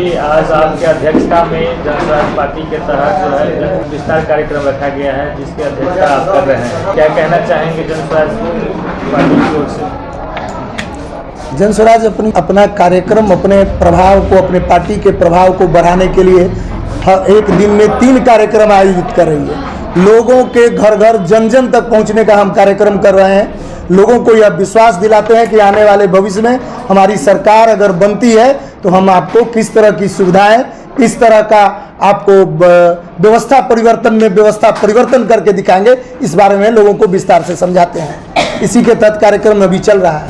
जी, आज आपके अध्यक्षता में जनस्वराज पार्टी के तहत जो है जन विस्तार कार्यक्रम रखा गया है, जिसकी अध्यक्षता आप कर रहे हैं। क्या कहना चाहेंगे जनस्वराज पार्टी की ओर से? जनस्वराज अपना कार्यक्रम, अपने प्रभाव को, अपने पार्टी के प्रभाव को बढ़ाने के लिए एक दिन में 3 कार्यक्रम आयोजित कर रही है। लोगों के घर घर जन जन तक पहुंचने का हम कार्यक्रम कर रहे हैं। लोगों को यह विश्वास दिलाते हैं कि आने वाले भविष्य में हमारी सरकार अगर बनती है तो हम आपको किस तरह की सुविधाएं, किस तरह का आपको व्यवस्था परिवर्तन करके दिखाएंगे। इस बारे में लोगों को विस्तार से समझाते हैं। इसी के तहत कार्यक्रम अभी चल रहा है।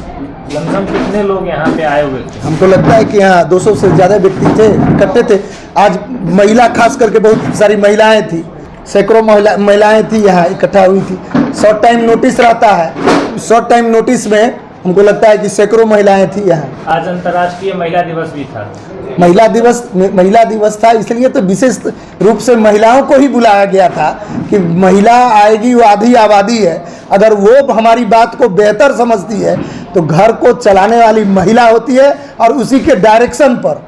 लमसम कितने लोग यहाँ पे आए हुए थे? हमको लगता है कि यहाँ 200 से ज़्यादा व्यक्ति थे, इकट्ठे थे। आज महिला खास करके बहुत सारी महिलाएं थी, सैकड़ों महिलाएं थी यहाँ इकट्ठा हुई थी। शॉर्ट टाइम नोटिस रहता है, शॉर्ट टाइम नोटिस में हमको लगता है कि सैकड़ों महिलाएं थी यहाँ। आज अंतर्राष्ट्रीय महिला दिवस भी था। महिला दिवस था, इसलिए तो विशेष रूप से महिलाओं को ही बुलाया गया था कि महिला आएगी, वो आधी आबादी है। अगर वो हमारी बात को बेहतर समझती है तो घर को चलाने वाली महिला होती है और उसी के डायरेक्शन पर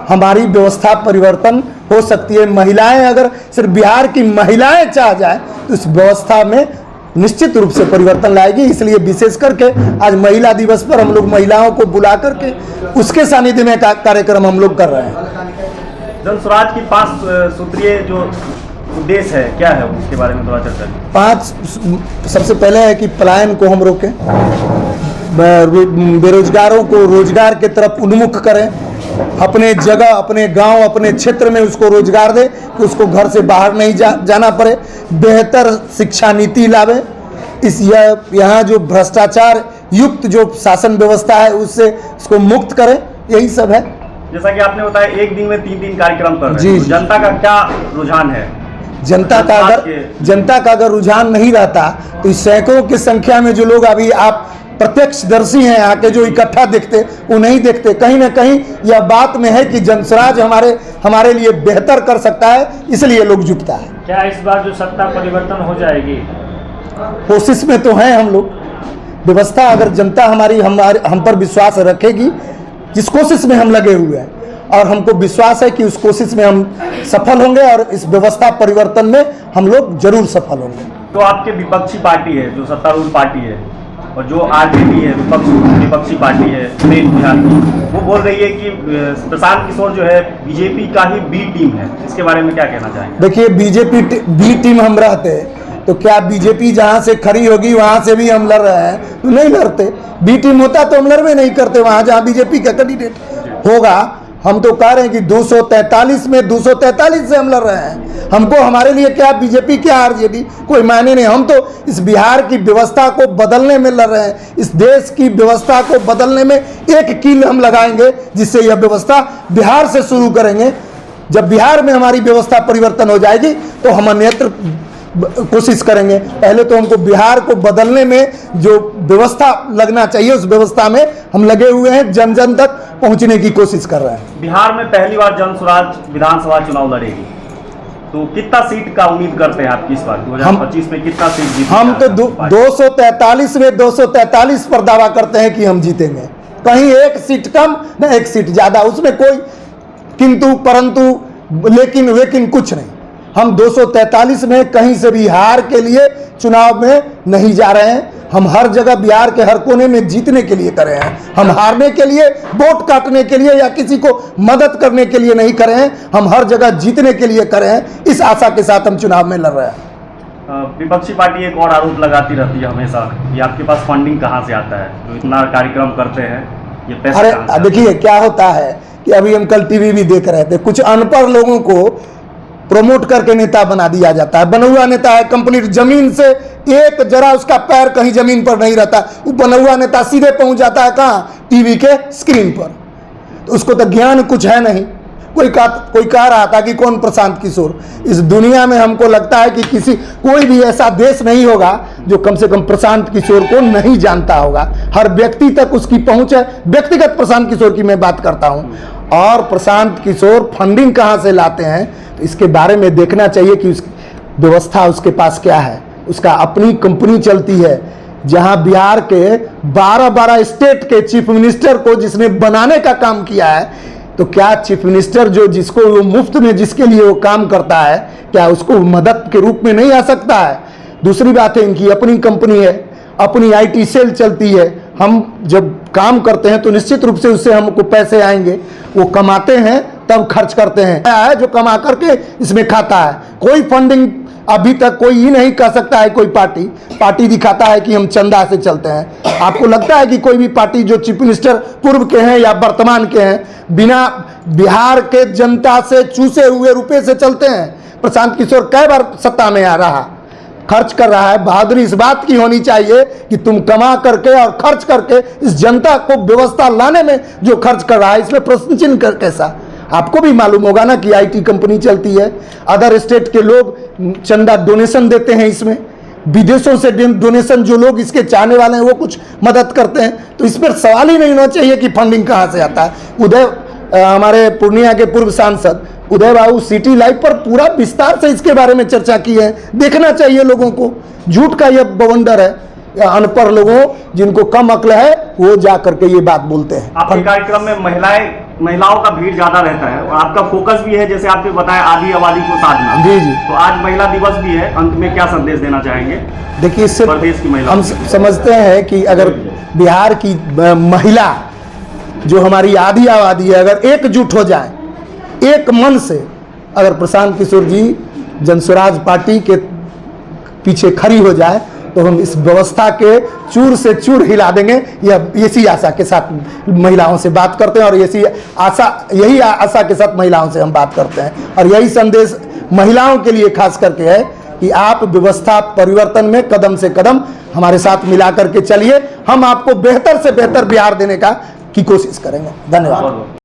हमारी व्यवस्था परिवर्तन हो सकती है। महिलाएं अगर सिर्फ बिहार की महिलाएं चाह जाए तो इस व्यवस्था में निश्चित रूप से परिवर्तन लाएगी। इसलिए विशेष करके आज महिला दिवस पर हम लोग महिलाओं को बुला करके उसके सानिध्य में कार्यक्रम हम लोग कर रहे हैं। जनस्वराज की 5 सूत्रीय जो उद्देश्य है, क्या है उसके बारे में थोड़ा चर्चा करें। 5 सबसे पहले है कि पलायन को हम रोकें, बेरोजगारों को रोजगार के तरफ उन्मुख करें, अपने जगह, अपने गांव, अपने क्षेत्र में उसको रोजगार दे कि उसको घर से बाहर नहीं जाना पड़े। बेहतर शिक्षा नीति लावे। यहाँ जो भ्रष्टाचार युक्त जो शासन व्यवस्था है उससे उसको मुक्त करें। यही सब है। जैसा कि आपने बताया एक दिन में 3 कार्यक्रम कर रहे हैं, तो जनता का क्या रुझान है? जनता का अगर रुझान नहीं रहता तो इस सैकड़ों की संख्या में जो लोग अभी आप प्रत्यक्षदर्शी हैं आके जो इकट्ठा देखते वो नहीं देखते। कहीं ना कहीं यह बात में है कि जनस्वराज हमारे लिए बेहतर कर सकता है, इसलिए लोग जुटता है। क्या इस बार जो सत्ता परिवर्तन हो जाएगी? कोशिश में तो हैं हम लोग। व्यवस्था अगर जनता हम पर विश्वास रखेगी, जिस कोशिश में हम लगे हुए हैं, और हमको विश्वास है कि उस कोशिश में हम सफल होंगे और इस व्यवस्था परिवर्तन में हम लोग जरूर सफल होंगे। तो आपके विपक्षी पार्टी है जो सत्तारूढ़ पार्टी है और जो आरजेडी है विपक्षी पार्टी है बिहार की, वो बोल रही है कि प्रशांत किशोर जो है बीजेपी का ही बी टीम है। इसके बारे में क्या कहना चाहेंगे? देखिए, बीजेपी बी टीम हम रहते तो क्या बीजेपी जहाँ से खड़ी होगी वहाँ से भी हम लड़ रहे हैं तो नहीं लड़ते। बी टीम होता तो हम लड़वे नहीं करते वहाँ जहाँ बीजेपी का कैंडिडेट होगा। हम तो कह रहे हैं कि 243 में 243 से हम लड़ रहे हैं। हमको हमारे लिए क्या बीजेपी क्या आरजेडी कोई मायने नहीं। हम तो इस बिहार की व्यवस्था को बदलने में लड़ रहे हैं। इस देश की व्यवस्था को बदलने में एक कील हम लगाएंगे, जिससे यह व्यवस्था बिहार से शुरू करेंगे। जब बिहार में हमारी व्यवस्था परिवर्तन हो जाएगी तो हम अन्यत्र कोशिश करेंगे। पहले तो हमको बिहार को बदलने में जो व्यवस्था लगना चाहिए उस व्यवस्था में हम लगे हुए हैं, जन जन तक पहुंचने की कोशिश कर रहे हैं। बिहार में पहली बार जनस्वराज विधानसभा चुनाव लड़ेगी, तो कितना सीट का उम्मीद करते हैं आप इस बार 2025 में कितना सीट जीतेंगे? हम तो 243 में 243 पर दावा करते हैं कि हम जीतेंगे। कहीं एक सीट कम न एक सीट ज्यादा, उसमें कोई किंतु परंतु लेकिन कुछ नहीं। हम 243 में कहीं से भी हार के लिए चुनाव में नहीं जा रहे हैं। हम हर जगह बिहार के हर कोने में जीतने के लिए करे हैं। हम हारने के लिए, वोट काटने के लिए या किसी को मदद करने के लिए नहीं करे हैं। हम हर जगह जीतने के लिए करे हैं। इस आशा के साथ हम चुनाव में लड़ रहे हैं। विपक्षी पार्टी एक और आरोप लगाती रहती है हमेशा कि आपके पास फंडिंग कहाँ से आता है, जो इतना कार्यक्रम करते हैं, ये पैसे? अरे देखिए क्या होता है कि अभी हम कल टीवी भी देख रहे थे, कुछ अनपढ़ लोगों को प्रमोट करके नेता बना दिया जाता है। बना हुआ नेता है, कंप्लीट जमीन से एक जरा उसका पैर कहीं जमीन पर नहीं रहता, वो बना हुआ नेता सीधे पहुंच जाता है कहाँ? टीवी के स्क्रीन पर। तो उसको तो ज्ञान कुछ है नहीं। कोई कह रहा था कि कौन प्रशांत किशोर। इस दुनिया में हमको लगता है कि कोई भी ऐसा देश नहीं होगा जो कम से कम प्रशांत किशोर को नहीं जानता होगा। हर व्यक्ति तक उसकी पहुंच है। व्यक्तिगत प्रशांत किशोर की मैं बात करता हूं। और प्रशांत किशोर फंडिंग कहां से लाते हैं तो इसके बारे में देखना चाहिए कि उस व्यवस्था उसके पास क्या है। उसका अपनी कंपनी चलती है, जहां बिहार के 12 स्टेट के चीफ मिनिस्टर को जिसने बनाने का काम किया है, तो क्या चीफ मिनिस्टर जो जिसको वो मुफ्त में जिसके लिए वो काम करता है, क्या उसको मदद के रूप में नहीं आ सकता है? दूसरी बात है, इनकी अपनी कंपनी है, अपनी आईटी सेल चलती है। हम जब काम करते हैं तो निश्चित रूप से उससे हमको पैसे आएंगे, वो कमाते हैं तब खर्च करते हैं, है जो कमा करके इसमें खाता है। कोई फंडिंग अभी तक कोई ही नहीं कह सकता है, कोई पार्टी दिखाता है कि हम चंदा से चलते हैं। आपको लगता है कि कोई भी पार्टी जो चीफ मिनिस्टर पूर्व के हैं या वर्तमान के हैं, बिना बिहार के जनता से चूसे हुए रुपए से चलते हैं? प्रशांत किशोर कई बार सत्ता में आ रहा, खर्च कर रहा है। बहादुरी इस बात की होनी चाहिए कि तुम कमा करके और खर्च करके इस जनता को व्यवस्था लाने में जो खर्च कर रहा है, इसमें प्रश्न चिन्ह कैसा? आपको भी मालूम होगा ना कि आईटी कंपनी चलती है, अदर स्टेट के लोग चंदा डोनेशन देते हैं, इसमें विदेशों से डोनेशन, जो लोग इसके चाहने वाले हैं वो कुछ मदद करते हैं। तो इस पर सवाल ही नहीं होना चाहिए कि फंडिंग कहाँ से आता है। हमारे पूर्णिया के पूर्व सांसद उदय बाबू सिटी लाइव पर पूरा विस्तार से इसके बारे में चर्चा की है। देखना चाहिए लोगों को, झूठ का यह बवंडर है। अनपढ़ लोगों जिनको कम अक्ल है वो जा करके ये बात बोलते हैं। आपके कार्यक्रम में महिलाओं का भीड़ ज्यादा रहता है और आपका फोकस भी है, जैसे आपने बताया, आधी आबादी को साधना। जी। तो आज महिला दिवस भी है, अंत में क्या संदेश देना चाहेंगे? देखिए, इससे प्रदेश की महिला, हम समझते हैं कि अगर बिहार की महिला जो हमारी आधी आबादी है, अगर एकजुट हो जाए, एक मन से, अगर प्रशांत किशोर जी जनस्वराज पार्टी के पीछे खड़ी हो जाए तो हम इस व्यवस्था के चूर से चूर हिला देंगे। यह इसी आशा के साथ महिलाओं से बात करते हैं और यही आशा के साथ महिलाओं से हम बात करते हैं। और यही संदेश महिलाओं के लिए खास करके है कि आप व्यवस्था परिवर्तन में कदम से कदम हमारे साथ मिला करके चलिए। हम आपको बेहतर से बेहतर बिहार देने की कोशिश करेंगे। धन्यवाद।